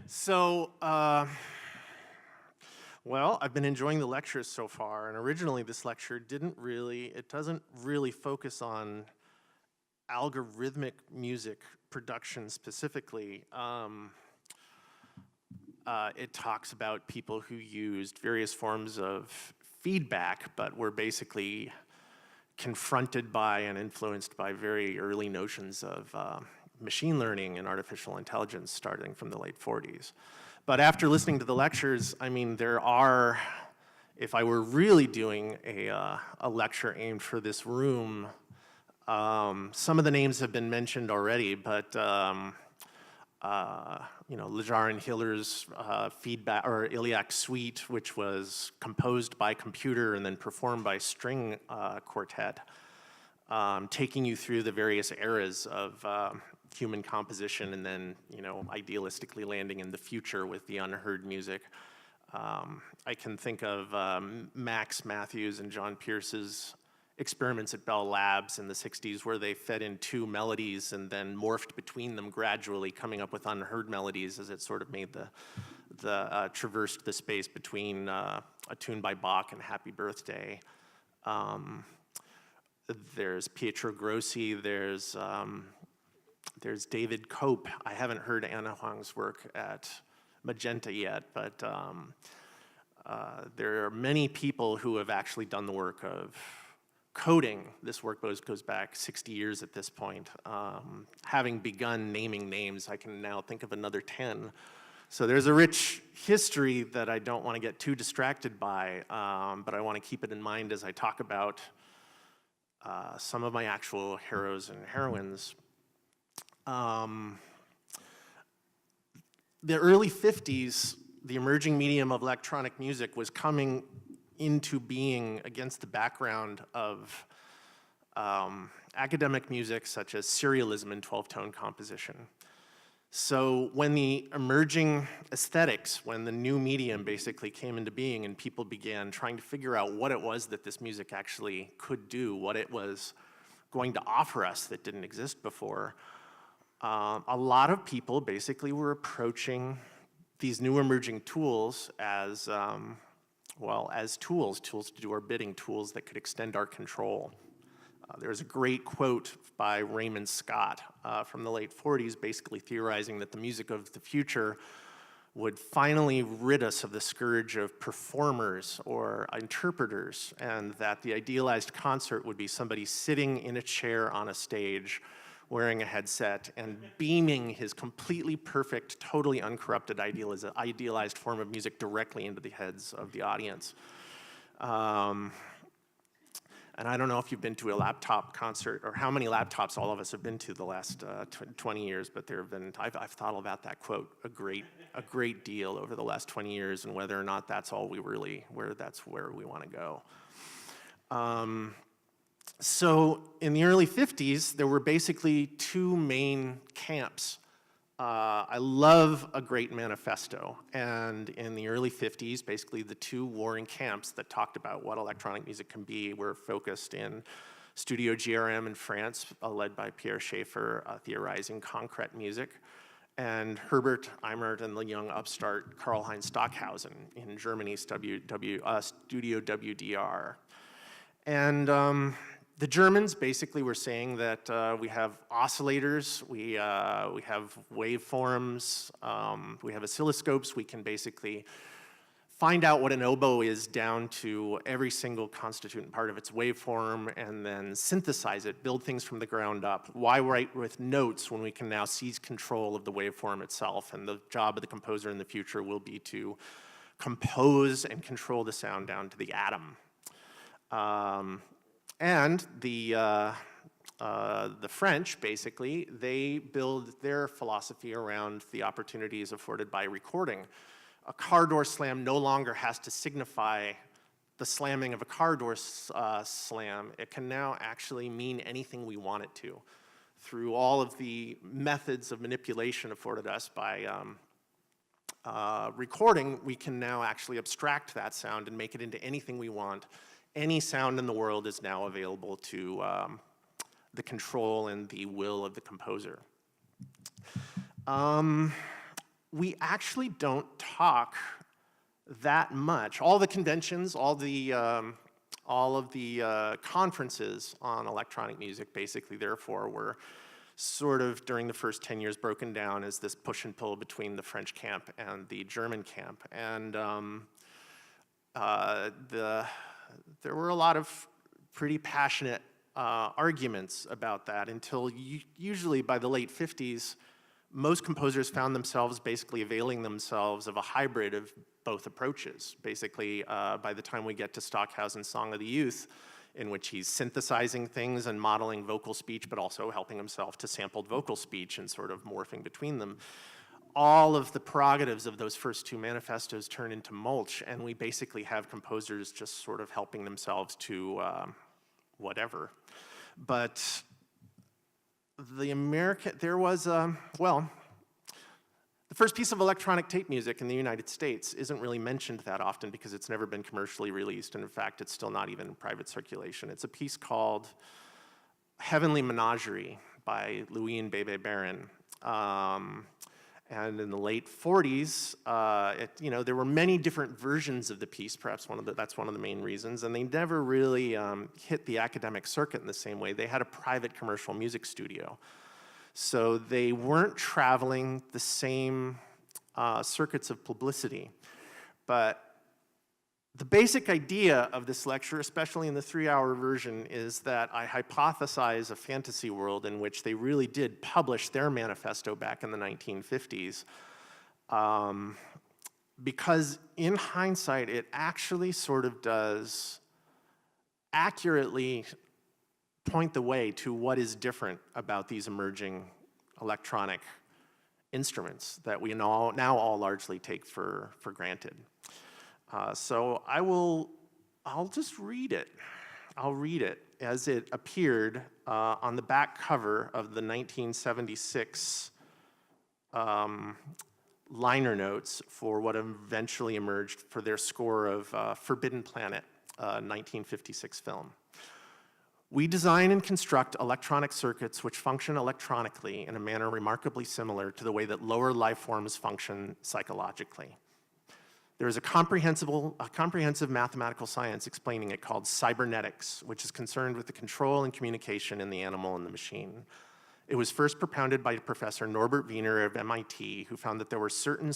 So, well, I've been enjoying the lectures so far, and originally this lecture doesn't really focus on algorithmic music production specifically. It talks about people who used various forms of feedback, but were basically confronted by and influenced by very early notions of machine learning and artificial intelligence starting from the late 40s. But after listening to the lectures, I mean, there are, if I were really doing a lecture aimed for this room, some of the names have been mentioned already, but you know, Lejar and Hiller's feedback, or Iliac Suite, which was composed by computer and then performed by string quartet, taking you through the various eras of human composition, and then, you know, idealistically landing in the future with the unheard music. I can think of Max Matthews and John Pierce's experiments at Bell Labs in the 60s, where they fed in two melodies and then morphed between them gradually, coming up with unheard melodies as it sort of made traversed the space between a tune by Bach and Happy Birthday. There's Pietro Grossi, there's David Cope. I haven't heard Anna Huang's work at Magenta yet, but there are many people who have actually done the work of coding. This work goes back 60 years at this point. Having begun naming names, I can now think of another 10. So there's a rich history that I don't want to get too distracted by, but I want to keep it in mind as I talk about some of my actual heroes and heroines. The early 50s, the emerging medium of electronic music was coming into being against the background of academic music such as serialism and 12-tone composition. So when the emerging aesthetics, when the new medium basically came into being and people began trying to figure out what it was that this music actually could do, what it was going to offer us that didn't exist before, a lot of people basically were approaching these new emerging tools as well, as tools to do our bidding, tools that could extend our control. There's a great quote by Raymond Scott from the late 40s, basically theorizing that the music of the future would finally rid us of the scourge of performers or interpreters, and that the idealized concert would be somebody sitting in a chair on a stage wearing a headset and beaming his completely perfect, totally uncorrupted idealized form of music directly into the heads of the audience. And I don't know if you've been to a laptop concert or how many laptops all of us have been to the last 20 years, but there have been, I've thought about that quote a great deal over the last 20 years, and whether or not that's all we really, that's where we want to go. So in the early 50s, there were basically two main camps. I love a great manifesto, and in the early 50s, basically the two warring camps that talked about what electronic music can be were focused in Studio GRM in France, led by Pierre Schaeffer, theorizing concrete music, and Herbert Eimert and the young upstart Karl-Heinz Stockhausen in Germany's Studio WDR. And the Germans basically were saying that we have oscillators, we have waveforms, we have oscilloscopes. We can basically find out what an oboe is down to every single constituent part of its waveform, and then synthesize it, build things from the ground up. Why write with notes when we can now seize control of the waveform itself? And the job of the composer in the future will be to compose and control the sound down to the atom. And the French, basically, they build their philosophy around the opportunities afforded by recording. A car door slam no longer has to signify the slamming of a car door slam. It can now actually mean anything we want it to. Through all of the methods of manipulation afforded us by recording, we can now actually abstract that sound and make it into anything we want. Any sound in the world is now available to the control and the will of the composer. we actually don't talk that much. All the conventions, all of the conferences on electronic music, basically, therefore, were sort of, during the first 10 years, broken down as this push and pull between the French camp and the German camp. And there were a lot of pretty passionate arguments about that until usually by the late 50s, most composers found themselves basically availing themselves of a hybrid of both approaches. Basically, by the time we get to Stockhausen's Song of the Youth, in which he's synthesizing things and modeling vocal speech, but also helping himself to sampled vocal speech and sort of morphing between them, all of the prerogatives of those first two manifestos turn into mulch, and we basically have composers just sort of helping themselves to whatever. But there was, well, the first piece of electronic tape music in the United States isn't really mentioned that often because it's never been commercially released, and in fact, it's still not even in private circulation. It's a piece called Heavenly Menagerie by Louis and Bebe Barron. And in the late 40s, there were many different versions of the piece, perhaps that's one of the main reasons, and they never really hit the academic circuit in the same way. They had a private commercial music studio. So they weren't traveling the same circuits of publicity. But the basic idea of this lecture, especially in the 3-hour version, is that I hypothesize a fantasy world in which they really did publish their manifesto back in the 1950s. Because in hindsight, it actually sort of does accurately point the way to what is different about these emerging electronic instruments that we now all largely take for granted. So I'll just read it. I'll read it as it appeared on the back cover of the 1976 liner notes for what eventually emerged for their score of Forbidden Planet, 1956 film. We design and construct electronic circuits which function electronically in a manner remarkably similar to the way that lower life forms function psychologically. There is a comprehensive mathematical science explaining it called cybernetics, which is concerned with the control and communication in the animal and the machine. It was first propounded by Professor Norbert Wiener of MIT, who found that there were certain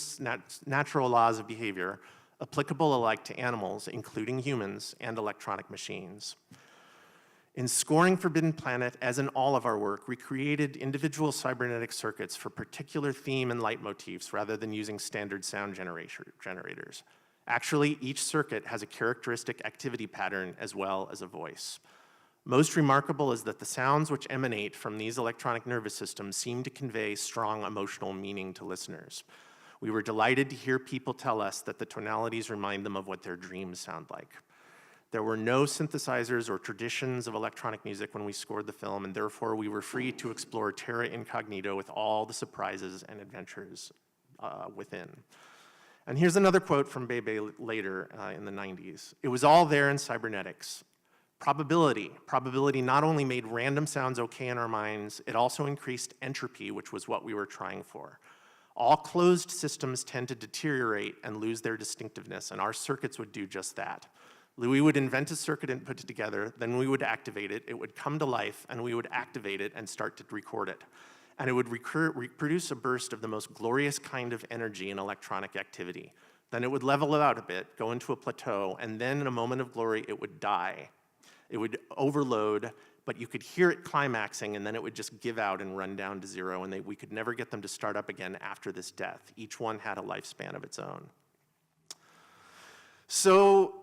natural laws of behavior applicable alike to animals, including humans, and electronic machines. In scoring Forbidden Planet, as in all of our work, we created individual cybernetic circuits for particular theme and leitmotifs rather than using standard sound generators. Actually, each circuit has a characteristic activity pattern as well as a voice. Most remarkable is that the sounds which emanate from these electronic nervous systems seem to convey strong emotional meaning to listeners. We were delighted to hear people tell us that the tonalities remind them of what their dreams sound like. There were no synthesizers or traditions of electronic music when we scored the film, and therefore we were free to explore terra incognito with all the surprises and adventures within. And here's another quote from Bebe later in the 90s. It was all there in cybernetics. Probability not only made random sounds okay in our minds, it also increased entropy, which was what we were trying for. All closed systems tend to deteriorate and lose their distinctiveness, and our circuits would do just that. Louis would invent a circuit and put it together, then we would activate it, it would come to life, and we would activate it and start to record it. And it would produce a burst of the most glorious kind of energy in electronic activity. Then it would level it out a bit, go into a plateau, and then in a moment of glory, it would die. It would overload, but you could hear it climaxing, and then it would just give out and run down to zero, and we could never get them to start up again after this death. Each one had a lifespan of its own. So,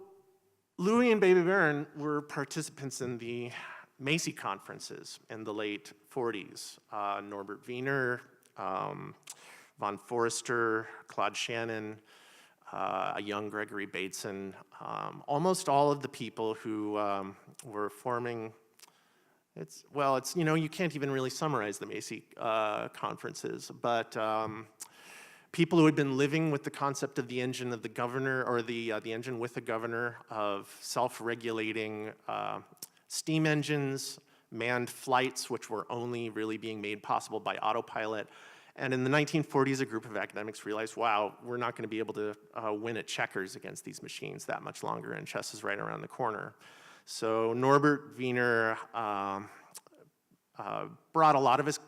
Louis and Bebe Barron were participants in the Macy conferences in the late 40s. Norbert Wiener, Von Forster, Claude Shannon, a young Gregory Bateson, almost all of the people who were forming, you can't even really summarize the Macy conferences, but people who had been living with the concept of the engine of the governor, or the engine with the governor, of self-regulating steam engines, manned flights, which were only really being made possible by autopilot, And in the 1940s, a group of academics realized, wow, we're not going to be able to win at checkers against these machines that much longer, and chess is right around the corner. So Norbert Wiener brought a lot of his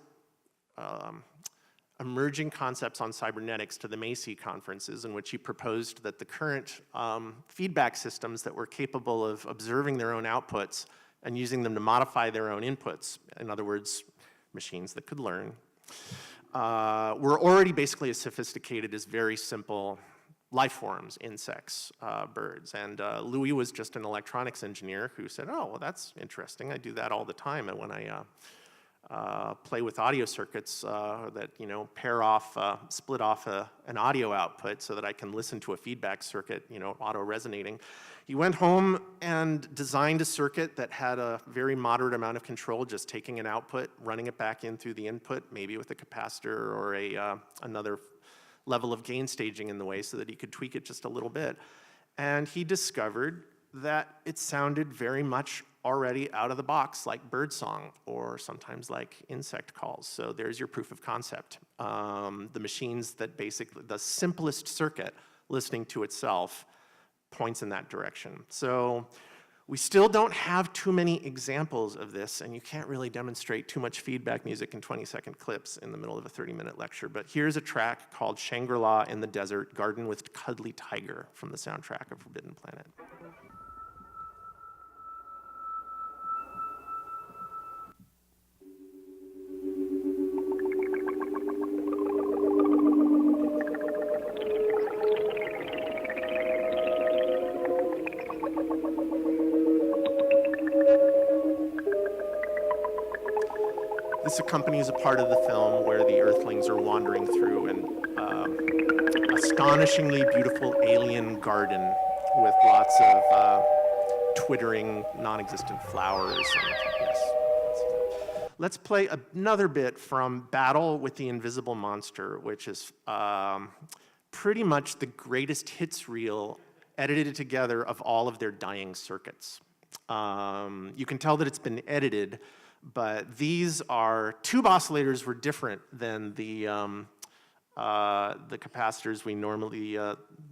emerging concepts on cybernetics to the Macy conferences, in which he proposed that the current feedback systems that were capable of observing their own outputs and using them to modify their own inputs, in other words, machines that could learn, were already basically as sophisticated as very simple life forms, insects, birds. And Louis was just an electronics engineer who said, oh, well, that's interesting. I do that all the time when I play with audio circuits that pair off, split off an audio output so that I can listen to a feedback circuit, auto-resonating. He went home and designed a circuit that had a very moderate amount of control, just taking an output, running it back in through the input, maybe with a capacitor or another level of gain staging in the way so that he could tweak it just a little bit. And he discovered that it sounded very much already out of the box like birdsong or sometimes like insect calls. So there's your proof of concept. The machines that basically, the simplest circuit listening to itself points in that direction. So we still don't have too many examples of this, and you can't really demonstrate too much feedback music in 20-second clips in the middle of a 30-minute lecture. But here's a track called Shangri-La in the Desert, Garden with Cuddly Tiger from the soundtrack of Forbidden Planet. This accompanies a part of the film where the Earthlings are wandering through an astonishingly beautiful alien garden with lots of twittering, non-existent flowers. And, yes. Let's play another bit from Battle with the Invisible Monster, which is pretty much the greatest hits reel edited together of all of their dying circuits. You can tell that it's been edited, but these are, tube oscillators were different than the capacitors we normally,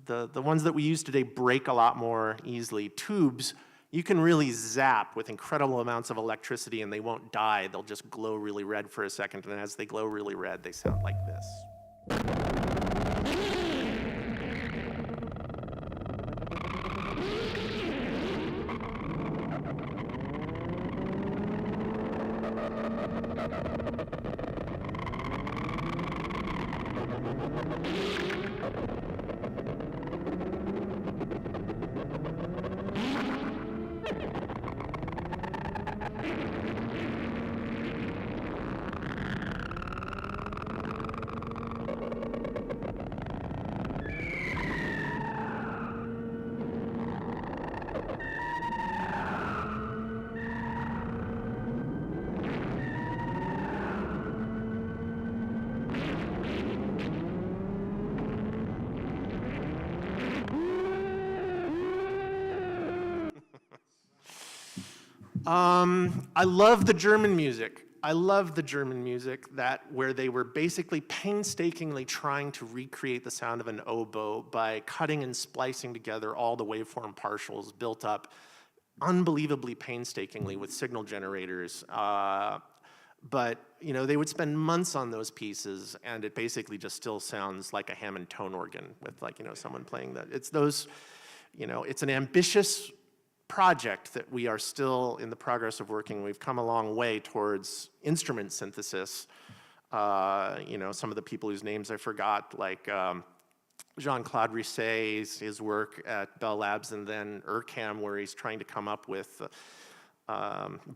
the ones that we use today break a lot more easily. Tubes, you can really zap with incredible amounts of electricity and they won't die. They'll just glow really red for a second, and as they glow really red, they sound like this. I love the German music. I love the German music where they were basically painstakingly trying to recreate the sound of an oboe by cutting and splicing together all the waveform partials built up unbelievably painstakingly with signal generators. But they would spend months on those pieces, and it basically just still sounds like a Hammond tone organ with someone playing that. It's those, it's an ambitious project that we are still in the progress of working. We've come a long way towards instrument synthesis. Some of the people whose names I forgot, like Jean-Claude Risset's, his work at Bell Labs, and then Urcam, where he's trying to come up with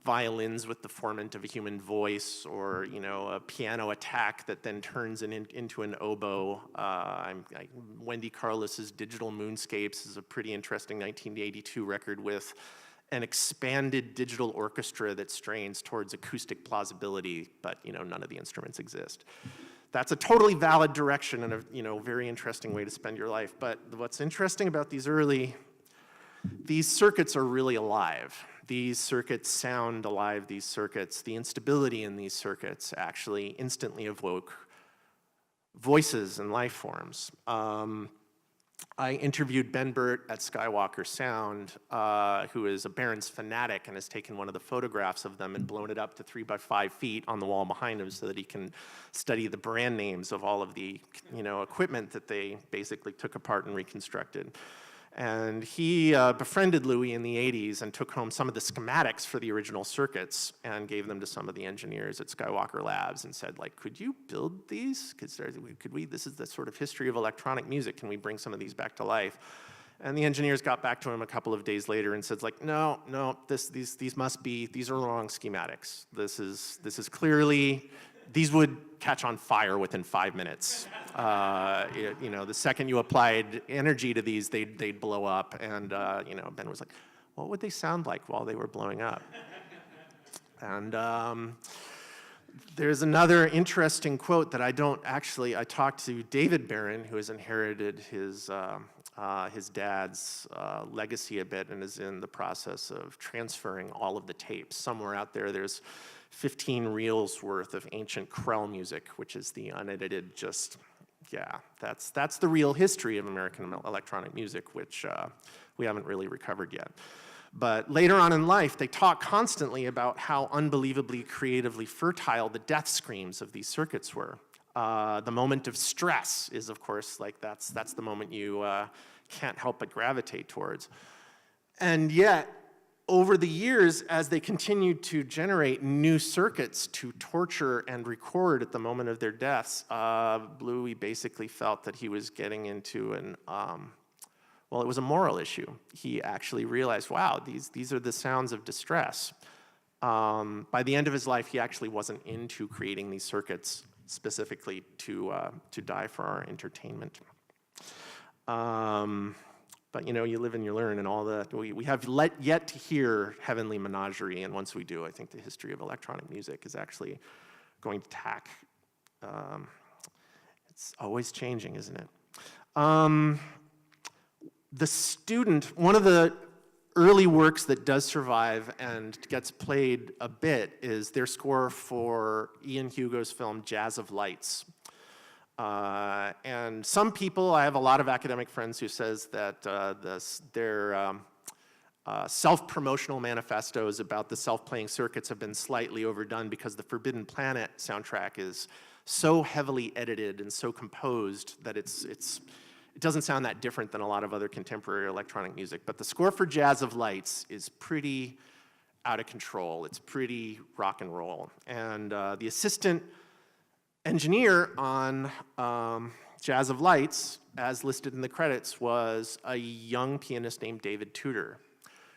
violins with the formant of a human voice, or a piano attack that then turns into an oboe. Wendy Carlos's Digital Moonscapes is a pretty interesting 1982 record with an expanded digital orchestra that strains towards acoustic plausibility, but none of the instruments exist. That's a totally valid direction and a very interesting way to spend your life. But what's interesting about these circuits are really alive. These circuits sound alive, the instability in these circuits actually instantly evoke voices and life forms. I interviewed Ben Burt at Skywalker Sound, who is a Barrons fanatic and has taken one of the photographs of them and blown it up to 3 by 5 feet on the wall behind him so that he can study the brand names of all of the equipment that they basically took apart and reconstructed. And he befriended Louis in the 80s and took home some of the schematics for the original circuits and gave them to some of the engineers at Skywalker Labs and said, like, could you build these? Could we, this is the sort of history of electronic music, can we bring some of these back to life? And the engineers got back to him a couple of days later and said, like, no, these are wrong schematics. This is clearly, these would catch on fire within 5 minutes. The second you applied energy to these, they'd blow up. And Ben was like, what would they sound like while they were blowing up? And there's another interesting quote that I talked to David Barron, who has inherited his dad's legacy a bit and is in the process of transferring all of the tapes. Somewhere out there's 15 reels worth of ancient Krell music, which is the unedited, that's the real history of American electronic music, which we haven't really recovered yet. But later on in life, they talk constantly about how unbelievably creatively fertile the death screams of these circuits were. The moment of stress is, of course, like that's the moment you can't help but gravitate towards. And yet, over the years, as they continued to generate new circuits to torture and record at the moment of their deaths, Louis basically felt that he was getting into it was a moral issue. He actually realized, wow, these are the sounds of distress. By the end of his life, he actually wasn't into creating these circuits specifically to die for our entertainment. But you live and you learn, and all that. We have yet to hear Heavenly Menagerie, and once we do, I think the history of electronic music is actually going to tack. It's always changing, isn't it? The Student, one of the early works that does survive and gets played a bit is their score for Ian Hugo's film Jazz of Lights. And some people, I have a lot of academic friends who says that their self-promotional manifestos about the self-playing circuits have been slightly overdone because the Forbidden Planet soundtrack is so heavily edited and so composed that it doesn't sound that different than a lot of other contemporary electronic music. But the score for Jazz of Lights is pretty out of control. It's pretty rock and roll. And the assistant engineer on Jazz of Lights, as listed in the credits, was a young pianist named David Tudor,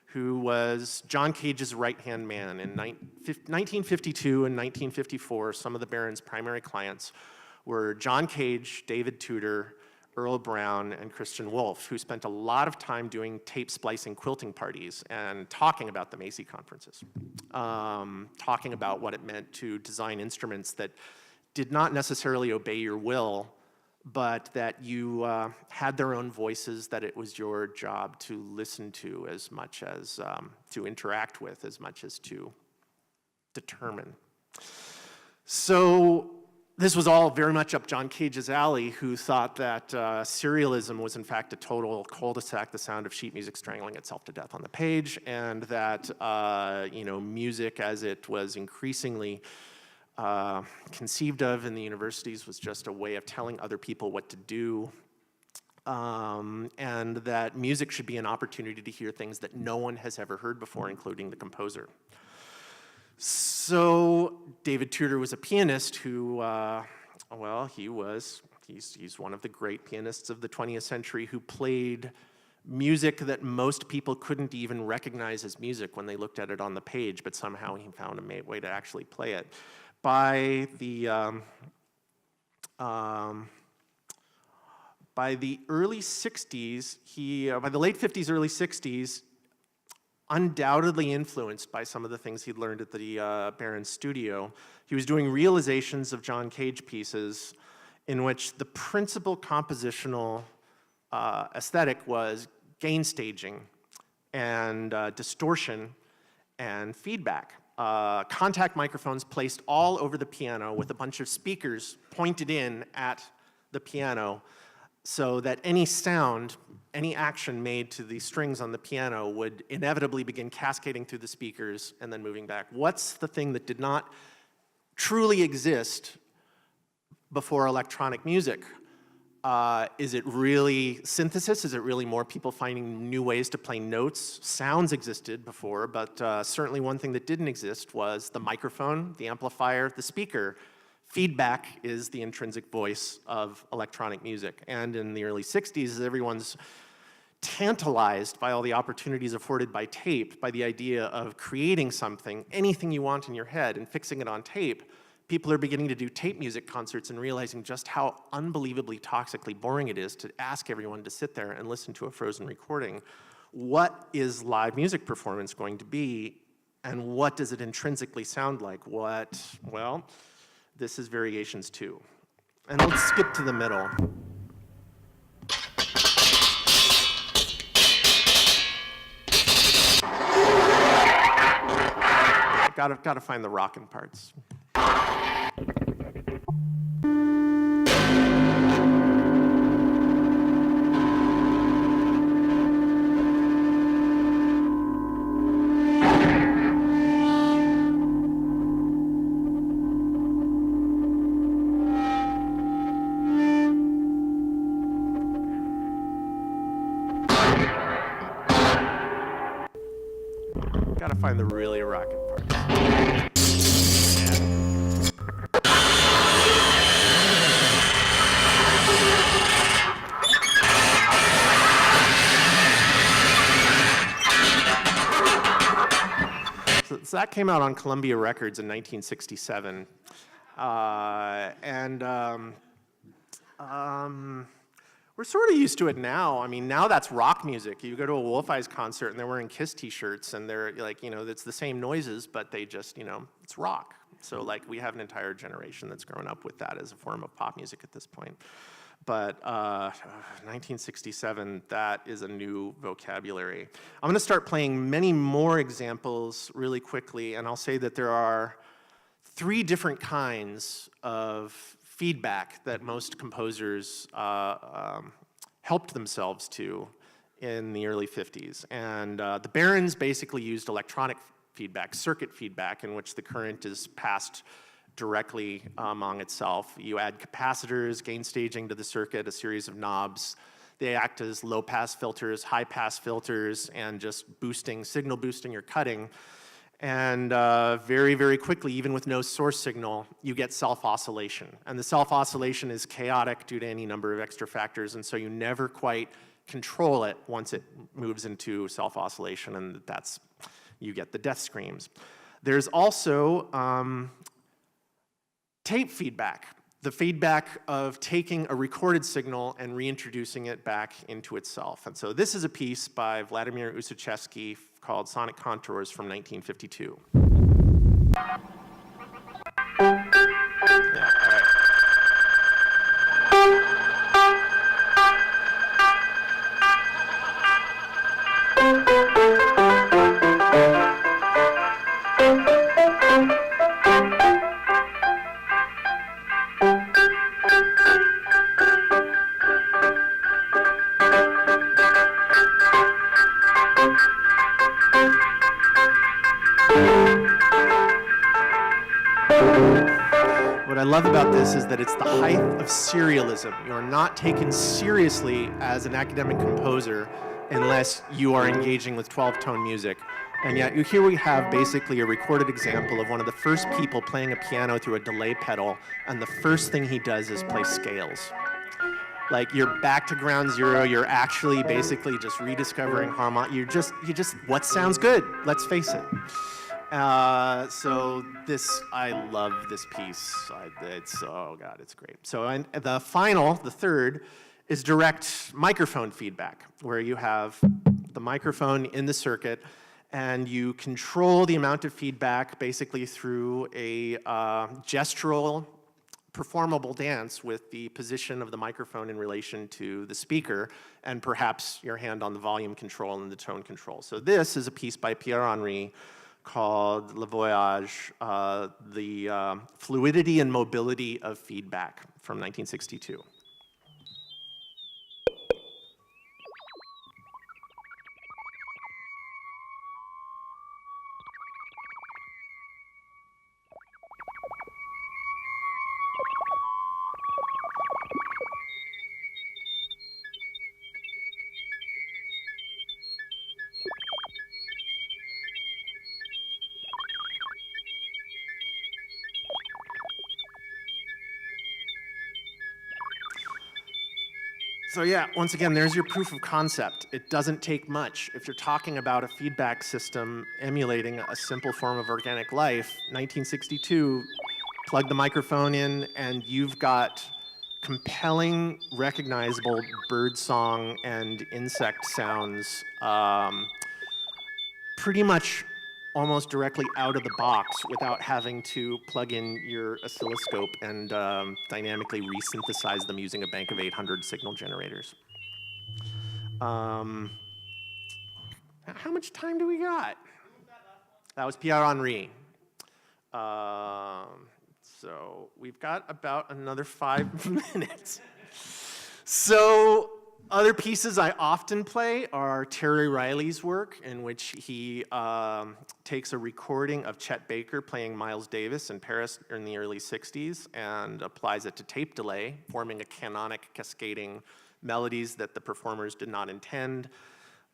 who was John Cage's right-hand man. In 1952 and 1954, some of the Barrons' primary clients were John Cage, David Tudor, Earl Brown, and Christian Wolff, who spent a lot of time doing tape splicing quilting parties and talking about the Macy conferences, talking about what it meant to design instruments that did not necessarily obey your will, but that you had their own voices, that it was your job to listen to as much as to interact with, as much as to determine. So this was all very much up John Cage's alley, who thought that serialism was in fact a total cul-de-sac, the sound of sheet music strangling itself to death on the page, and that music as it was increasingly conceived of in the universities was just a way of telling other people what to do, and that music should be an opportunity to hear things that no one has ever heard before, including the composer. So David Tudor was a pianist who, he's one of the great pianists of the 20th century who played music that most people couldn't even recognize as music when they looked at it on the page, but somehow he found a way to actually play it. By the early 60s, by the late 50s, early 60s, undoubtedly influenced by some of the things he'd learned at the Barrons studio, he was doing realizations of John Cage pieces in which the principal compositional aesthetic was gain staging and distortion and feedback. Contact microphones placed all over the piano with a bunch of speakers pointed in at the piano so that any sound, any action made to the strings on the piano would inevitably begin cascading through the speakers and then moving back. What's the thing that did not truly exist before electronic music? Is it really synthesis? Is it really more people finding new ways to play notes? Sounds existed before, but certainly one thing that didn't exist was the microphone, the amplifier, the speaker. Feedback is the intrinsic voice of electronic music. And in the early 60s, as everyone's tantalized by all the opportunities afforded by tape, by the idea of creating something, anything you want in your head, and fixing it on tape, people are beginning to do tape music concerts and realizing just how unbelievably toxically boring it is to ask everyone to sit there and listen to a frozen recording. What is live music performance going to be, and what does it intrinsically sound like? Well, this is Variations 2. And let's skip to the middle. Gotta find the rockin' parts. Gotta find the really rockin' parts. So that came out on Columbia Records in 1967. We're sort of used to it now. I mean, now that's rock music. You go to a Wolf Eyes concert and they're wearing Kiss t-shirts and they're like, it's the same noises, but they just, it's rock. So like we have an entire generation that's grown up with that as a form of pop music at this point. But 1967, that is a new vocabulary. I'm gonna start playing many more examples really quickly, and I'll say that there are 3 different kinds of feedback that most composers helped themselves to in the early 50s. And the Barrons basically used electronic feedback, circuit feedback, in which the current is passed directly among itself. You add capacitors, gain staging to the circuit, a series of knobs. They act as low-pass filters, high-pass filters, and just signal boosting or cutting. And very, very quickly, even with no source signal, you get self-oscillation. And the self-oscillation is chaotic due to any number of extra factors, and so you never quite control it once it moves into self-oscillation, and you get the death screams. There's also tape feedback, the feedback of taking a recorded signal and reintroducing it back into itself. And so this is a piece by Vladimir Ussachevsky called Sonic Contours from 1952. Yeah, all right. What I love about this is that it's the height of serialism. You're not taken seriously as an academic composer unless you are engaging with 12-tone music. And yet here we have basically a recorded example of one of the first people playing a piano through a delay pedal, and the first thing he does is play scales. Like, you're back to ground zero, you're actually basically just rediscovering harmony. You just, what sounds good? Let's face it. So I love this piece. Oh God, it's great. So the third, is direct microphone feedback, where you have the microphone in the circuit, and you control the amount of feedback basically through a gestural, performable dance with the position of the microphone in relation to the speaker, and perhaps your hand on the volume control and the tone control. So this is a piece by Pierre-Henri called Le Voyage, the fluidity and mobility of feedback from 1962. So yeah, once again, there's your proof of concept. It doesn't take much. If you're talking about a feedback system emulating a simple form of organic life, 1962, plug the microphone in and you've got compelling, recognizable bird song and insect sounds pretty much almost directly out of the box without having to plug in your oscilloscope and dynamically resynthesize them using a bank of 800 signal generators. How much time do we got? That was Pierre Henry. So we've got about another 5 minutes. So other pieces I often play are Terry Riley's work, in which he takes a recording of Chet Baker playing Miles Davis in Paris in the early 60s and applies it to tape delay, forming a canonic cascading melodies that the performers did not intend.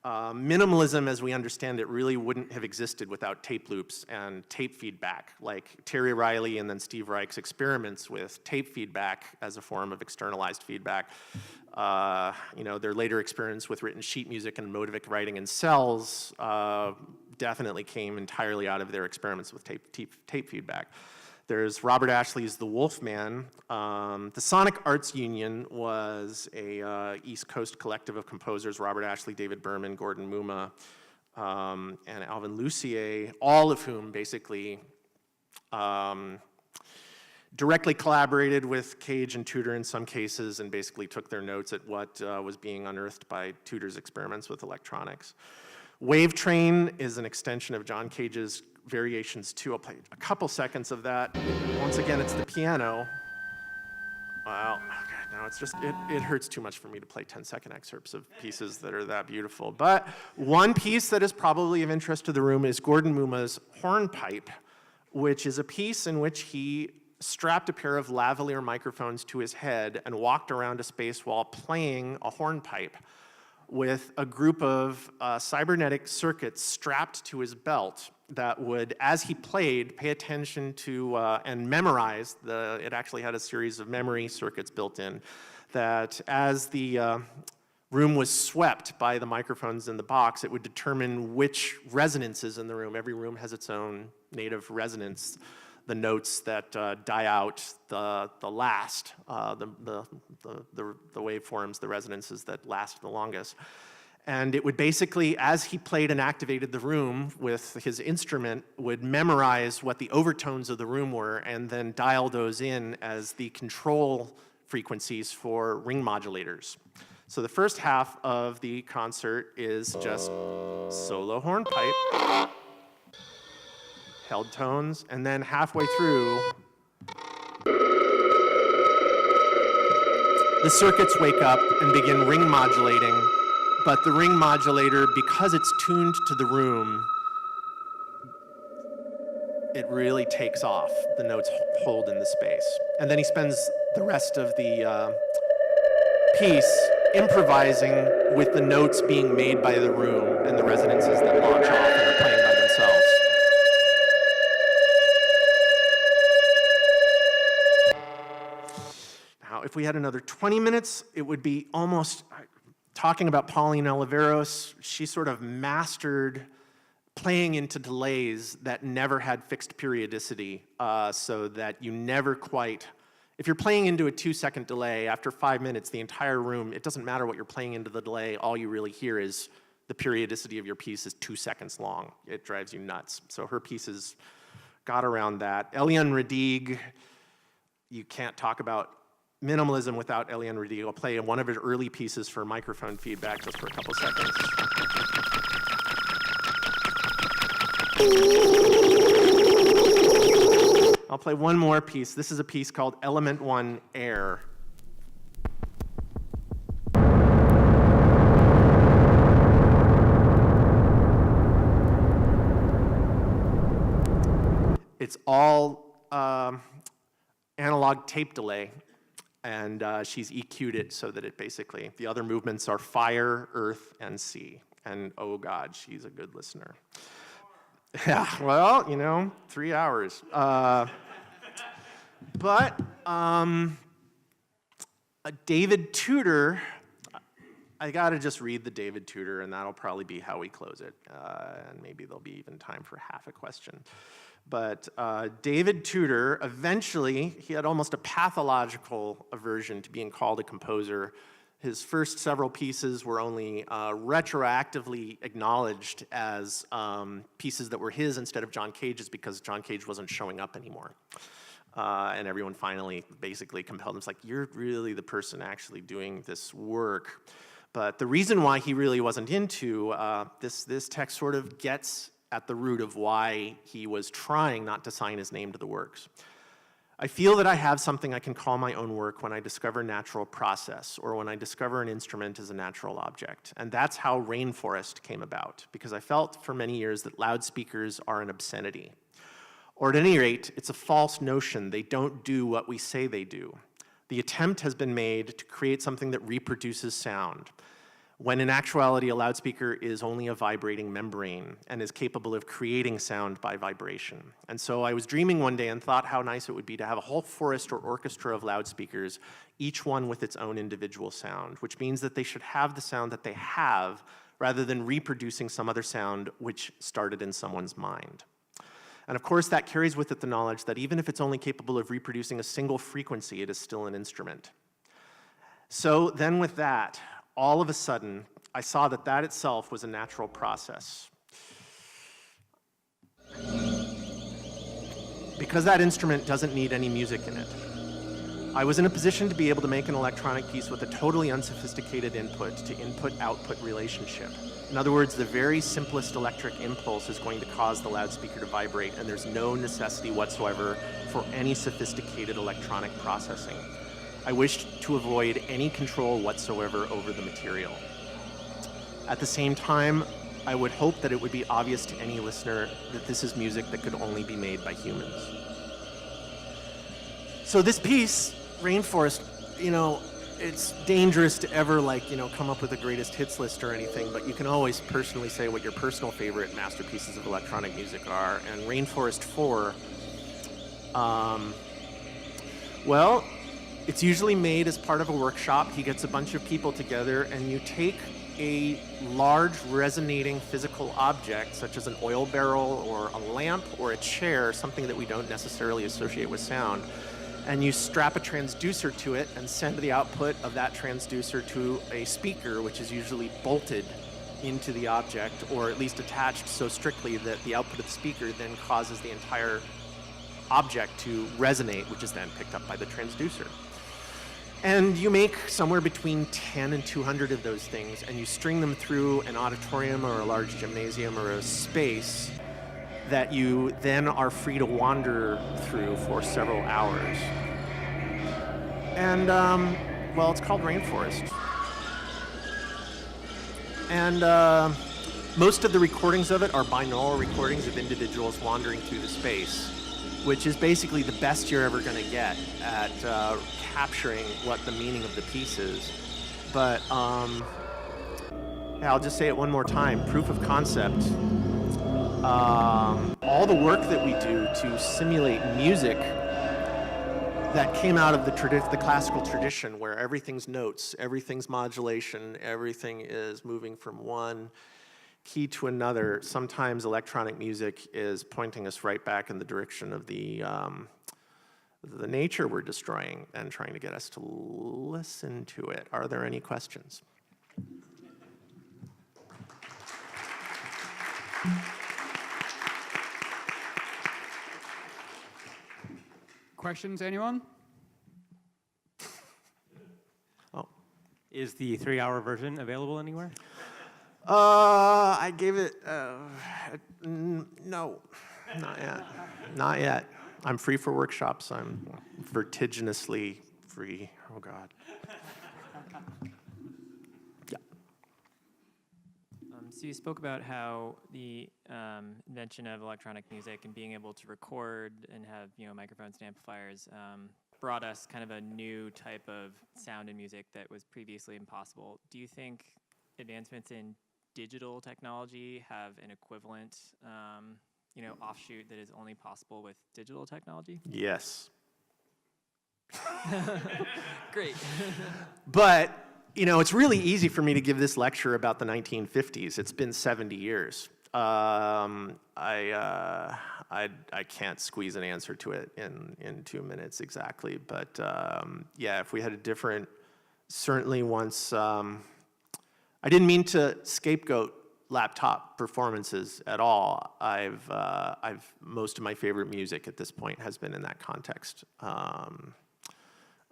Minimalism, as we understand it, really wouldn't have existed without tape loops and tape feedback, like Terry Riley and then Steve Reich's experiments with tape feedback as a form of externalized feedback. Their later experience with written sheet music and motivic writing in cells definitely came entirely out of their experiments with tape feedback. There's Robert Ashley's The Wolfman. The Sonic Arts Union was a East Coast collective of composers, Robert Ashley, David Berman, Gordon Muma, and Alvin Lucier, all of whom basically directly collaborated with Cage and Tudor in some cases and basically took their notes at what was being unearthed by Tudor's experiments with electronics. Wave Train is an extension of John Cage's Variations 2. I'll play a couple seconds of that. Once again, it's the piano. Wow, okay, now it's just, it hurts too much for me to play 10-second excerpts of pieces that are that beautiful. But one piece that is probably of interest to the room is Gordon Muma's Hornpipe, which is a piece in which he strapped a pair of lavalier microphones to his head and walked around a space while playing a hornpipe with a group of cybernetic circuits strapped to his belt that would, as he played, pay attention to and memorize it actually had a series of memory circuits built in, that as the room was swept by the microphones in the box, it would determine which resonances in the room. Every room has its own native resonance. The notes that die out the last, the waveforms, the resonances that last the longest. And it would basically, as he played and activated the room with his instrument, would memorize what the overtones of the room were and then dial those in as the control frequencies for ring modulators. So the first half of the concert is just solo hornpipe, held tones, and then halfway through, the circuits wake up and begin ring modulating, but the ring modulator, because it's tuned to the room, it really takes off. The notes hold in the space. And then he spends the rest of the piece improvising with the notes being made by the room and the resonances that launch off and are playing by themselves. Now, if we had another 20 minutes, it would be almost, talking about Pauline Oliveros, she sort of mastered playing into delays that never had fixed periodicity, so that you never quite, if you're playing into a 2-second delay, after 5 minutes, the entire room, it doesn't matter what you're playing into the delay, all you really hear is the periodicity of your piece is 2 seconds long. It drives you nuts. So her pieces got around that. Eliane Radigue, you can't talk about minimalism without Eliane Radigue. I'll play one of his early pieces for microphone feedback just for a couple seconds. I'll play one more piece. This is a piece called Element 1 Air. It's all analog tape delay, and she's EQ'd it so that it basically, the other movements are fire, earth, and sea. And oh God, she's a good listener. Yeah, well, 3 hours. But David Tudor, I gotta just read the David Tudor, and that'll probably be how we close it. And maybe there'll be even time for half a question. But David Tudor, eventually, he had almost a pathological aversion to being called a composer. His first several pieces were only retroactively acknowledged as pieces that were his instead of John Cage's because John Cage wasn't showing up anymore. And everyone finally basically compelled him. It's like, you're really the person actually doing this work. But the reason why he really wasn't into this text sort of gets at the root of why he was trying not to sign his name to the works. I feel that I have something I can call my own work when I discover natural process or when I discover an instrument as a natural object. And that's how Rainforest came about, because I felt for many years that loudspeakers are an obscenity. Or at any rate, it's a false notion. They don't do what we say they do. The attempt has been made to create something that reproduces sound, when in actuality a loudspeaker is only a vibrating membrane and is capable of creating sound by vibration. And so I was dreaming one day and thought how nice it would be to have a whole forest or orchestra of loudspeakers, each one with its own individual sound, which means that they should have the sound that they have rather than reproducing some other sound which started in someone's mind. And of course that carries with it the knowledge that even if it's only capable of reproducing a single frequency, it is still an instrument. So then with that, all of a sudden, I saw that that itself was a natural process. Because that instrument doesn't need any music in it. I was in a position to be able to make an electronic piece with a totally unsophisticated input to input-output relationship. In other words, the very simplest electric impulse is going to cause the loudspeaker to vibrate, and there's no necessity whatsoever for any sophisticated electronic processing. I wished to avoid any control whatsoever over the material. At the same time, I would hope that it would be obvious to any listener that this is music that could only be made by humans. So this piece, Rainforest, it's dangerous to ever come up with a greatest hits list or anything, but you can always personally say what your personal favorite masterpieces of electronic music are. And Rainforest 4, well, it's usually made as part of a workshop. He gets a bunch of people together and you take a large resonating physical object, such as an oil barrel or a lamp or a chair, something that we don't necessarily associate with sound, and you strap a transducer to it and send the output of that transducer to a speaker, which is usually bolted into the object, or at least attached so strictly that the output of the speaker then causes the entire object to resonate, which is then picked up by the transducer. And you make somewhere between 10 and 200 of those things, and you string them through an auditorium or a large gymnasium or a space that you then are free to wander through for several hours. And, well, it's called Rainforest. And most of the recordings of it are binaural recordings of individuals wandering through the space, which is basically the best you're ever going to get at capturing what the meaning of the piece is. But I'll just say it one more time, proof of concept. All the work that we do to simulate music that came out of the classical tradition, where everything's notes, everything's modulation, everything is moving from one key to another. Sometimes electronic music is pointing us right back in the direction of the nature we're destroying and trying to get us to listen to it. Are there any questions? Questions, anyone? Oh. Is the 3-hour version available anywhere? I gave it, no, not yet. Not yet. I'm free for workshops. I'm vertiginously free. Oh, God. Yeah. So you spoke about how the invention of electronic music and being able to record and have microphones and amplifiers brought us kind of a new type of sound in music that was previously impossible. Do you think advancements in digital technology have an equivalent offshoot that is only possible with digital technology? Yes. Great. But you know, it's really easy for me to give this lecture about the 1950s. It's been 70 years. I can't squeeze an answer to it in 2 minutes exactly, but yeah, if we had a different, certainly once, I didn't mean to scapegoat laptop performances at all. Most of my favorite music at this point has been in that context.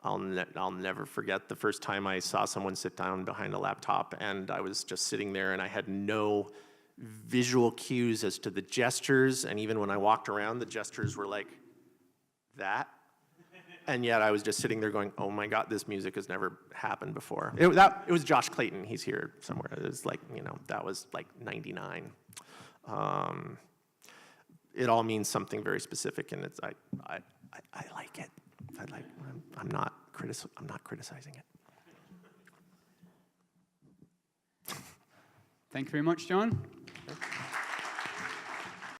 I'll never forget the first time I saw someone sit down behind a laptop and I was just sitting there and I had no visual cues as to the gestures, and even when I walked around, the gestures were like that. And yet I was just sitting there going, oh my God, this music has never happened before. It was Josh Clayton, he's here somewhere. It was like, you know, that was like 99. It all means something very specific, and it's, I like it. I'm not criticizing it. Thank you very much, Jon.